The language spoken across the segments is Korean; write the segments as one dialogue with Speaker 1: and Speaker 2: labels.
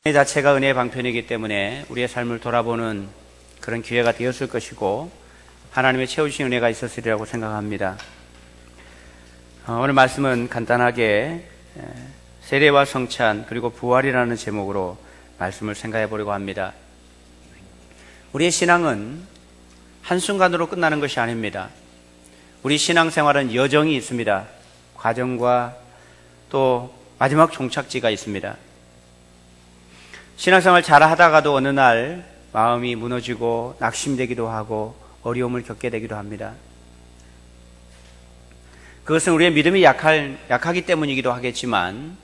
Speaker 1: 이 자체가 은혜의 방편이기 때문에 우리의 삶을 돌아보는 그런 기회가 되었을 것이고 하나님의 채우신 은혜가 있었으리라고 생각합니다. 오늘 말씀은 간단하게 세례와 성찬 그리고 부활이라는 제목으로 말씀을 생각해 보려고 합니다. 우리의 신앙은 한순간으로 끝나는 것이 아닙니다. 우리 신앙생활은 여정이 있습니다. 과정과 또 마지막 종착지가 있습니다. 신앙생활 잘 하다가도 어느 날 마음이 무너지고 낙심되기도 하고 어려움을 겪게 되기도 합니다. 그것은 우리의 믿음이 약하기 때문이기도 하겠지만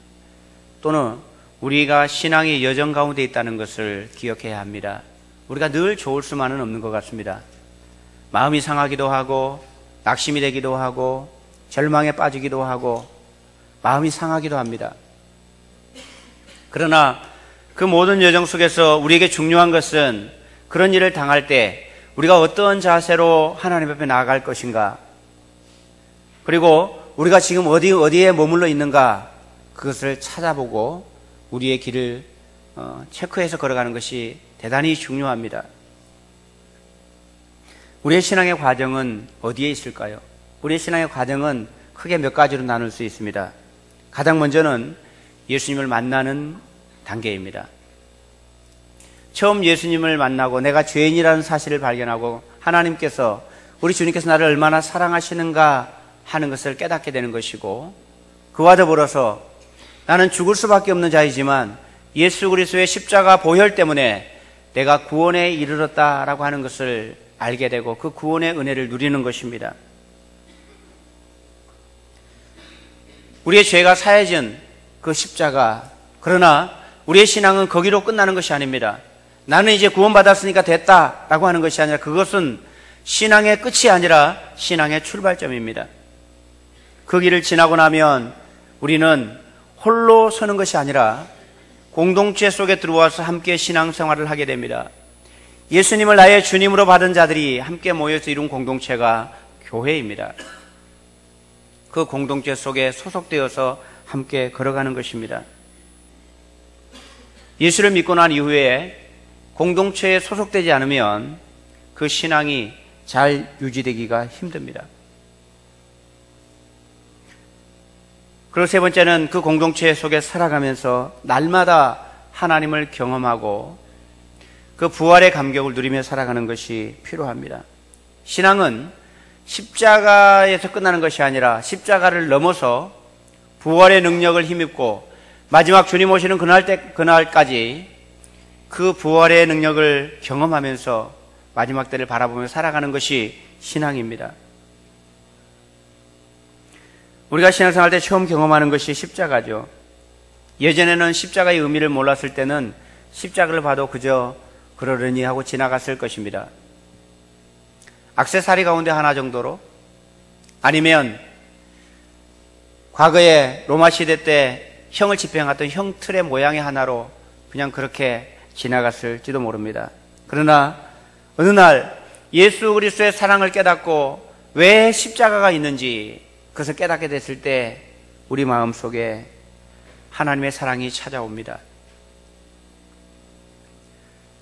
Speaker 1: 또는 우리가 신앙의 여정 가운데 있다는 것을 기억해야 합니다. 우리가 늘 좋을 수만은 없는 것 같습니다. 마음이 상하기도 하고 낙심이 되기도 하고 절망에 빠지기도 하고 마음이 상하기도 합니다. 그러나 그 모든 여정 속에서 우리에게 중요한 것은 그런 일을 당할 때 우리가 어떤 자세로 하나님 앞에 나아갈 것인가, 그리고 우리가 지금 어디에 머물러 있는가, 그것을 찾아보고 우리의 길을 체크해서 걸어가는 것이 대단히 중요합니다. 우리의 신앙의 과정은 어디에 있을까요? 우리의 신앙의 과정은 크게 몇 가지로 나눌 수 있습니다. 가장 먼저는 예수님을 만나는 단계입니다. 처음 예수님을 만나고 내가 죄인이라는 사실을 발견하고 하나님께서, 우리 주님께서 나를 얼마나 사랑하시는가 하는 것을 깨닫게 되는 것이고, 그와 더불어서 나는 죽을 수밖에 없는 자이지만 예수 그리스도의 십자가 보혈 때문에 내가 구원에 이르렀다라고 하는 것을 알게 되고 그 구원의 은혜를 누리는 것입니다. 우리의 죄가 사해진 그 십자가, 그러나 우리의 신앙은 거기로 끝나는 것이 아닙니다. 나는 이제 구원받았으니까 됐다라고 하는 것이 아니라 그것은 신앙의 끝이 아니라 신앙의 출발점입니다. 그 길을 지나고 나면 우리는 홀로 서는 것이 아니라 공동체 속에 들어와서 함께 신앙생활을 하게 됩니다. 예수님을 나의 주님으로 받은 자들이 함께 모여서 이룬 공동체가 교회입니다. 그 공동체 속에 소속되어서 함께 걸어가는 것입니다. 예수를 믿고 난 이후에 공동체에 소속되지 않으면 그 신앙이 잘 유지되기가 힘듭니다. 그리고 세 번째는 그 공동체 속에 살아가면서 날마다 하나님을 경험하고 그 부활의 감격을 누리며 살아가는 것이 필요합니다. 신앙은 십자가에서 끝나는 것이 아니라 십자가를 넘어서 부활의 능력을 힘입고 마지막 주님 오시는 그날까지 그 부활의 능력을 경험하면서 마지막 때를 바라보며 살아가는 것이 신앙입니다. 우리가 신앙생활 때 처음 경험하는 것이 십자가죠. 예전에는 십자가의 의미를 몰랐을 때는 십자가를 봐도 그저 그러려니 하고 지나갔을 것입니다. 액세서리 가운데 하나 정도로, 아니면 과거에 로마 시대 때 형을 집행했던 형 틀의 모양의 하나로 그냥 그렇게 지나갔을지도 모릅니다. 그러나 어느 날 예수 그리스도의 사랑을 깨닫고 왜 십자가가 있는지 그것을 깨닫게 됐을 때 우리 마음속에 하나님의 사랑이 찾아옵니다.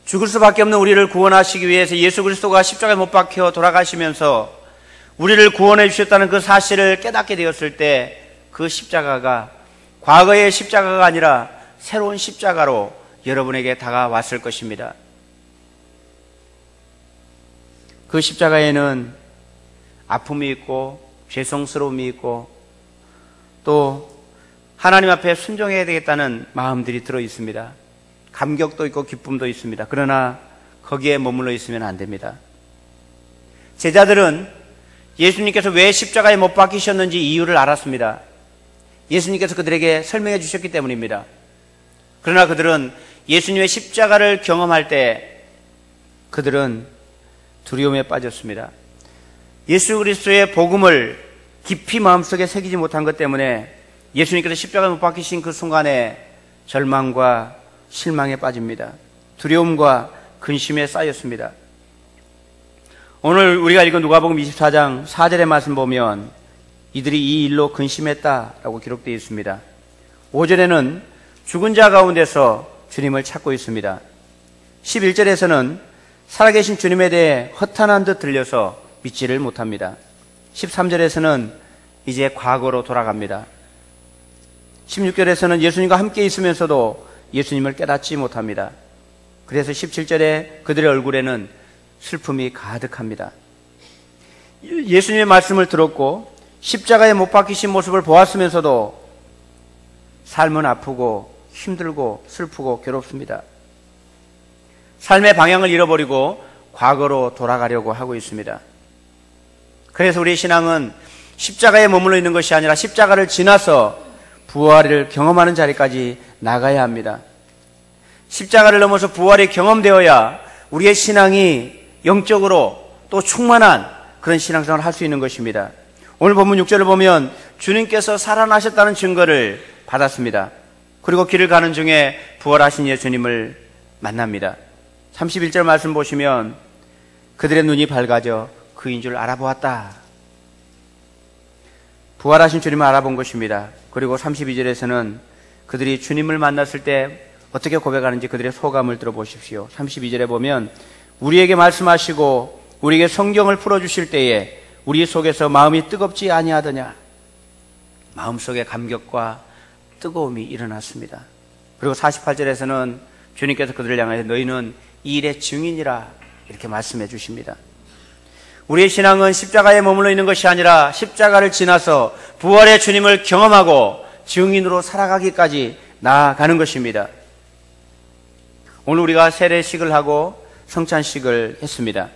Speaker 1: 죽을 수밖에 없는 우리를 구원하시기 위해서 예수 그리스도가 십자가에 못 박혀 돌아가시면서 우리를 구원해 주셨다는 그 사실을 깨닫게 되었을 때 그 십자가가 과거의 십자가가 아니라 새로운 십자가로 여러분에게 다가왔을 것입니다. 그 십자가에는 아픔이 있고 죄송스러움이 있고 또 하나님 앞에 순종해야 되겠다는 마음들이 들어 있습니다. 감격도 있고 기쁨도 있습니다. 그러나 거기에 머물러 있으면 안 됩니다. 제자들은 예수님께서 왜 십자가에 못 박히셨는지 이유를 알았습니다. 예수님께서 그들에게 설명해 주셨기 때문입니다. 그러나 그들은 예수님의 십자가를 경험할 때 그들은 두려움에 빠졌습니다. 예수 그리스도의 복음을 깊이 마음속에 새기지 못한 것 때문에 예수님께서 십자가에 못 박히신 그 순간에 절망과 실망에 빠집니다. 두려움과 근심에 쌓였습니다. 오늘 우리가 읽은 누가복음 24장 4절의 말씀 보면 이들이 이 일로 근심했다라고 기록되어 있습니다. 5절에는 죽은 자 가운데서 주님을 찾고 있습니다. 11절에서는 살아계신 주님에 대해 허탄한 듯 들려서 믿지를 못합니다. 13절에서는 이제 과거로 돌아갑니다. 16절에서는 예수님과 함께 있으면서도 예수님을 깨닫지 못합니다. 그래서 17절에 그들의 얼굴에는 슬픔이 가득합니다. 예수님의 말씀을 들었고 십자가에 못 박히신 모습을 보았으면서도 삶은 아프고 힘들고 슬프고 괴롭습니다. 삶의 방향을 잃어버리고 과거로 돌아가려고 하고 있습니다. 그래서 우리의 신앙은 십자가에 머물러 있는 것이 아니라 십자가를 지나서 부활을 경험하는 자리까지 나가야 합니다. 십자가를 넘어서 부활이 경험되어야 우리의 신앙이 영적으로 또 충만한 그런 신앙생활을 할 수 있는 것입니다. 오늘 본문 6절을 보면 주님께서 살아나셨다는 증거를 받았습니다. 그리고 길을 가는 중에 부활하신 예수님을 만납니다. 31절 말씀 보시면 그들의 눈이 밝아져 그인 줄 알아보았다. 부활하신 주님을 알아본 것입니다. 그리고 32절에서는 그들이 주님을 만났을 때 어떻게 고백하는지 그들의 소감을 들어보십시오. 32절에 보면 우리에게 말씀하시고 우리에게 성경을 풀어주실 때에 우리 속에서 마음이 뜨겁지 아니하더냐. 마음속에 감격과 뜨거움이 일어났습니다. 그리고 48절에서는 주님께서 그들을 향해 너희는 이 일의 증인이라 이렇게 말씀해 주십니다. 우리의 신앙은 십자가에 머물러 있는 것이 아니라 십자가를 지나서 부활의 주님을 경험하고 증인으로 살아가기까지 나아가는 것입니다. 오늘 우리가 세례식을 하고 성찬식을 했습니다.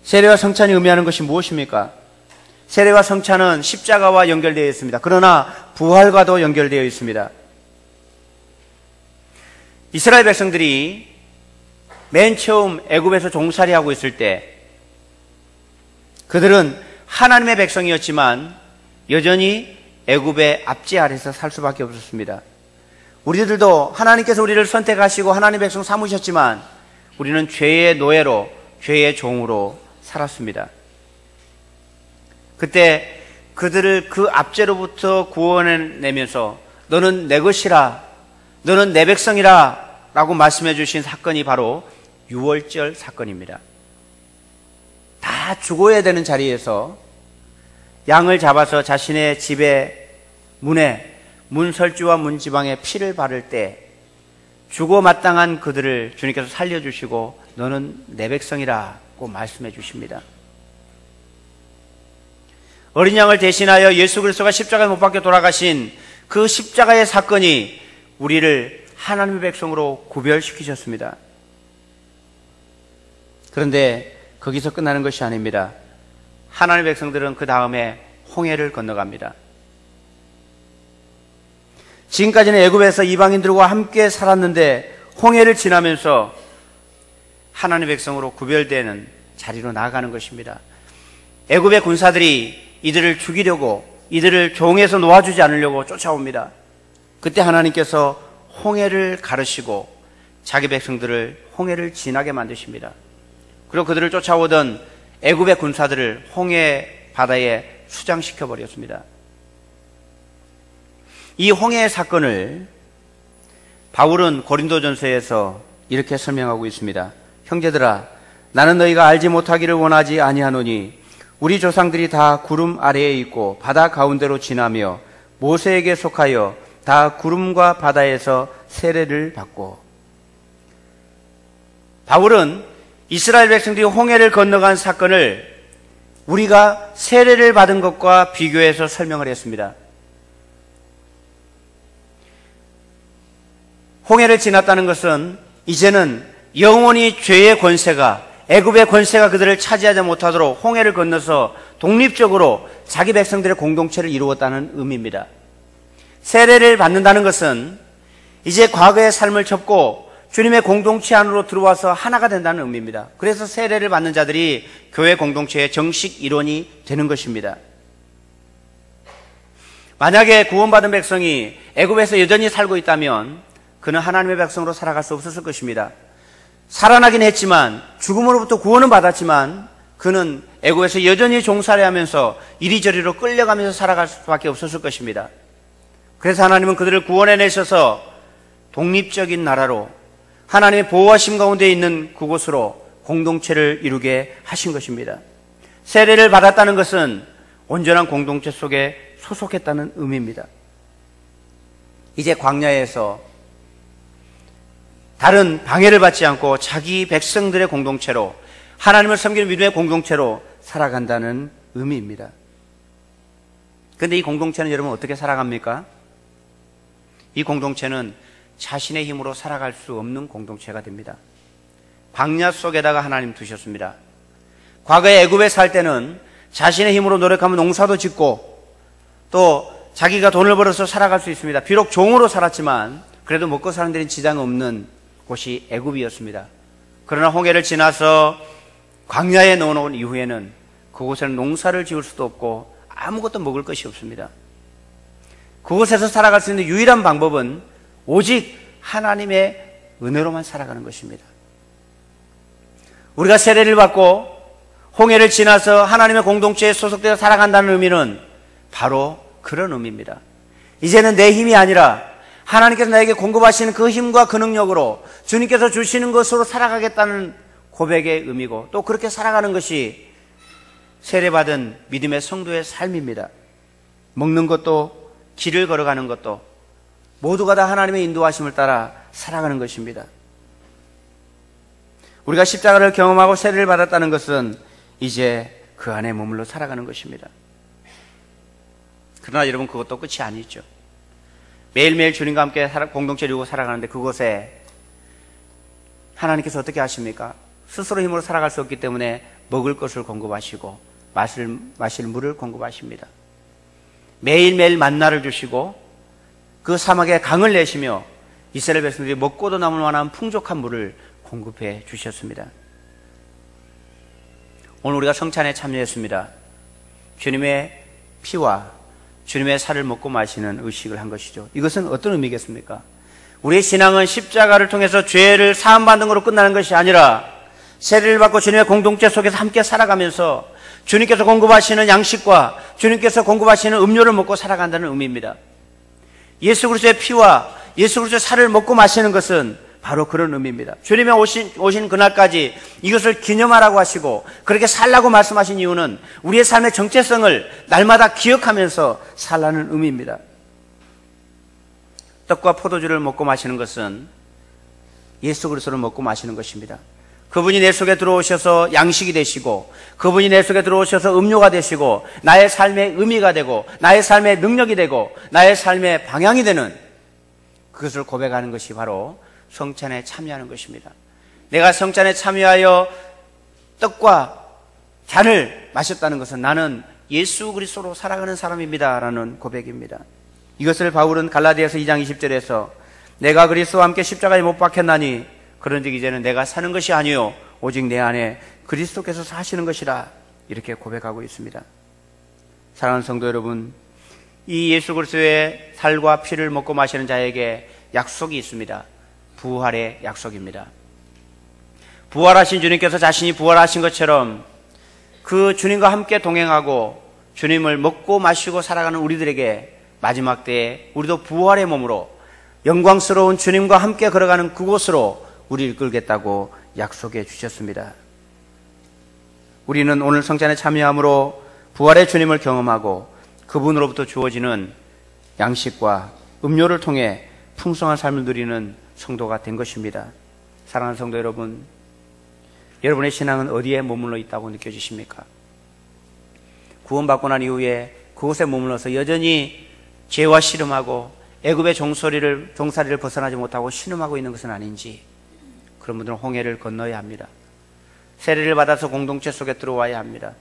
Speaker 1: 세례와 성찬이 의미하는 것이 무엇입니까? 세례와 성찬은 십자가와 연결되어 있습니다. 그러나 부활과도 연결되어 있습니다. 이스라엘 백성들이 맨 처음 애굽에서 종살이하고 있을 때 그들은 하나님의 백성이었지만 여전히 애굽의 압제 아래서 살 수밖에 없었습니다. 우리들도 하나님께서 우리를 선택하시고 하나님의 백성 삼으셨지만 우리는 죄의 노예로 죄의 종으로 살았습니다. 그때 그들을 그 압제로부터 구원해내면서 너는 내 것이라, 너는 내 백성이라 라고 말씀해 주신 사건이 바로 유월절 사건입니다. 다 죽어야 되는 자리에서 양을 잡아서 자신의 집의 문에 문설주와 문지방에 피를 바를 때 죽어 마땅한 그들을 주님께서 살려주시고 너는 내 백성이라고 말씀해 주십니다. 어린 양을 대신하여 예수 그리스도가 십자가에 못 박혀 돌아가신 그 십자가의 사건이 우리를 하나님의 백성으로 구별시키셨습니다. 그런데 거기서 끝나는 것이 아닙니다. 하나님의 백성들은 그 다음에 홍해를 건너갑니다. 지금까지는 애굽에서 이방인들과 함께 살았는데 홍해를 지나면서 하나님의 백성으로 구별되는 자리로 나아가는 것입니다. 애굽의 군사들이 이들을 죽이려고, 이들을 종에서 놓아주지 않으려고 쫓아옵니다. 그때 하나님께서 홍해를 가르시고 자기 백성들을 홍해를 지나게 만드십니다. 그리고 그들을 쫓아오던 애굽의 군사들을 홍해 바다에 수장시켜 버렸습니다. 이 홍해의 사건을 바울은 고린도전서에서 이렇게 설명하고 있습니다. 형제들아, 나는 너희가 알지 못하기를 원하지 아니하노니 우리 조상들이 다 구름 아래에 있고 바다 가운데로 지나며 모세에게 속하여 다 구름과 바다에서 세례를 받고. 바울은 이스라엘 백성들이 홍해를 건너간 사건을 우리가 세례를 받은 것과 비교해서 설명을 했습니다. 홍해를 지났다는 것은 이제는 영원히 죄의 권세가, 애굽의 권세가 그들을 차지하지 못하도록 홍해를 건너서 독립적으로 자기 백성들의 공동체를 이루었다는 의미입니다. 세례를 받는다는 것은 이제 과거의 삶을 접고 주님의 공동체 안으로 들어와서 하나가 된다는 의미입니다. 그래서 세례를 받는 자들이 교회 공동체의 정식 일원이 되는 것입니다. 만약에 구원받은 백성이 애굽에서 여전히 살고 있다면 그는 하나님의 백성으로 살아갈 수 없었을 것입니다. 살아나긴 했지만, 죽음으로부터 구원은 받았지만 그는 애굽에서 여전히 종살이하면서 이리저리로 끌려가면서 살아갈 수밖에 없었을 것입니다. 그래서 하나님은 그들을 구원해내셔서 독립적인 나라로 하나님의 보호하심 가운데 있는 그곳으로 공동체를 이루게 하신 것입니다. 세례를 받았다는 것은 온전한 공동체 속에 소속했다는 의미입니다. 이제 광야에서 다른 방해를 받지 않고 자기 백성들의 공동체로, 하나님을 섬기는 믿음의 공동체로 살아간다는 의미입니다. 그런데 이 공동체는 여러분 어떻게 살아갑니까? 이 공동체는 자신의 힘으로 살아갈 수 없는 공동체가 됩니다. 광야 속에다가 하나님 두셨습니다. 과거에 애굽에 살 때는 자신의 힘으로 노력하면 농사도 짓고 또 자기가 돈을 벌어서 살아갈 수 있습니다. 비록 종으로 살았지만 그래도 먹고 사는 데는 지장 없는 곳이 애굽이었습니다. 그러나 홍해를 지나서 광야에 넣어놓은 이후에는 그곳에는 농사를 지을 수도 없고 아무것도 먹을 것이 없습니다. 그곳에서 살아갈 수 있는 유일한 방법은 오직 하나님의 은혜로만 살아가는 것입니다. 우리가 세례를 받고 홍해를 지나서 하나님의 공동체에 소속되어 살아간다는 의미는 바로 그런 의미입니다. 이제는 내 힘이 아니라 하나님께서 나에게 공급하시는 그 힘과 그 능력으로 주님께서 주시는 것으로 살아가겠다는 고백의 의미고, 또 그렇게 살아가는 것이 세례받은 믿음의 성도의 삶입니다. 먹는 것도 길을 걸어가는 것도 모두가 다 하나님의 인도하심을 따라 살아가는 것입니다. 우리가 십자가를 경험하고 세례를 받았다는 것은 이제 그 안에 머물러 살아가는 것입니다. 그러나 여러분, 그것도 끝이 아니죠. 매일매일 주님과 함께 공동체를 이루고 살아가는데 그곳에 하나님께서 어떻게 하십니까? 스스로 힘으로 살아갈 수 없기 때문에 먹을 것을 공급하시고 마실 물을 공급하십니다. 매일매일 만나를 주시고 그 사막에 강을 내시며 이스라엘 백성들이 먹고도 남을 만한 풍족한 물을 공급해 주셨습니다. 오늘 우리가 성찬에 참여했습니다. 주님의 피와 주님의 살을 먹고 마시는 의식을 한 것이죠. 이것은 어떤 의미겠습니까? 우리의 신앙은 십자가를 통해서 죄를 사함받는 것으로 끝나는 것이 아니라 세례를 받고 주님의 공동체 속에서 함께 살아가면서 주님께서 공급하시는 양식과 주님께서 공급하시는 음료를 먹고 살아간다는 의미입니다. 예수 그리스도의 피와 예수 그리스도의 살을 먹고 마시는 것은 바로 그런 의미입니다. 주님의 오신 그날까지 이것을 기념하라고 하시고 그렇게 살라고 말씀하신 이유는 우리의 삶의 정체성을 날마다 기억하면서 살라는 의미입니다. 떡과 포도주를 먹고 마시는 것은 예수 그리스도를 먹고 마시는 것입니다. 그분이 내 속에 들어오셔서 양식이 되시고 그분이 내 속에 들어오셔서 음료가 되시고 나의 삶의 의미가 되고 나의 삶의 능력이 되고 나의 삶의 방향이 되는 그것을 고백하는 것이 바로 성찬에 참여하는 것입니다. 내가 성찬에 참여하여 떡과 잔을 마셨다는 것은 나는 예수 그리스도로 살아가는 사람입니다 라는 고백입니다. 이것을 바울은 갈라디아서 2장 20절에서 내가 그리스도와 함께 십자가에 못 박혔나니 그런즉 이제는 내가 사는 것이 아니요 오직 내 안에 그리스도께서 사시는 것이라 이렇게 고백하고 있습니다. 사랑하는 성도 여러분, 이 예수 그리스도의 살과 피를 먹고 마시는 자에게 약속이 있습니다. 부활의 약속입니다. 부활하신 주님께서 자신이 부활하신 것처럼 그 주님과 함께 동행하고 주님을 먹고 마시고 살아가는 우리들에게 마지막 때에 우리도 부활의 몸으로 영광스러운 주님과 함께 걸어가는 그곳으로 우리를 끌겠다고 약속해 주셨습니다. 우리는 오늘 성찬에 참여함으로 부활의 주님을 경험하고 그분으로부터 주어지는 양식과 음료를 통해 풍성한 삶을 누리는 성도가 된 것입니다. 사랑하는 성도 여러분, 여러분의 신앙은 어디에 머물러 있다고 느껴지십니까? 구원받고 난 이후에 그곳에 머물러서 여전히 죄와 씨름하고 애굽의 종살이를 벗어나지 못하고 신음하고 있는 것은 아닌지, 그런 분들은 홍해를 건너야 합니다. 세례를 받아서 공동체 속에 들어와야 합니다.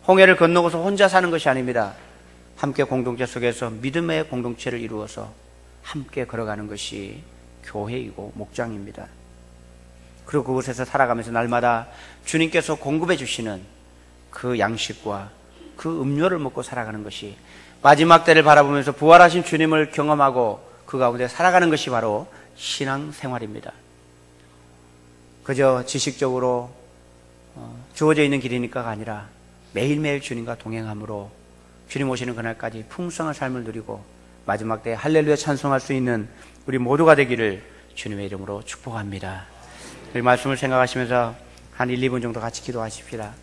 Speaker 1: 홍해를 건너고서 혼자 사는 것이 아닙니다. 함께 공동체 속에서 믿음의 공동체를 이루어서 함께 걸어가는 것이 교회이고 목장입니다. 그리고 그곳에서 살아가면서 날마다 주님께서 공급해 주시는 그 양식과 그 음료를 먹고 살아가는 것이, 마지막 때를 바라보면서 부활하신 주님을 경험하고 그 가운데 살아가는 것이 바로 신앙생활입니다. 그저 지식적으로 주어져 있는 길이니까가 아니라 매일매일 주님과 동행함으로 주님 오시는 그날까지 풍성한 삶을 누리고 마지막 때에 할렐루야 찬송할 수 있는 우리 모두가 되기를 주님의 이름으로 축복합니다. 이 말씀을 생각하시면서 한 1, 2분 정도 같이 기도하십시다.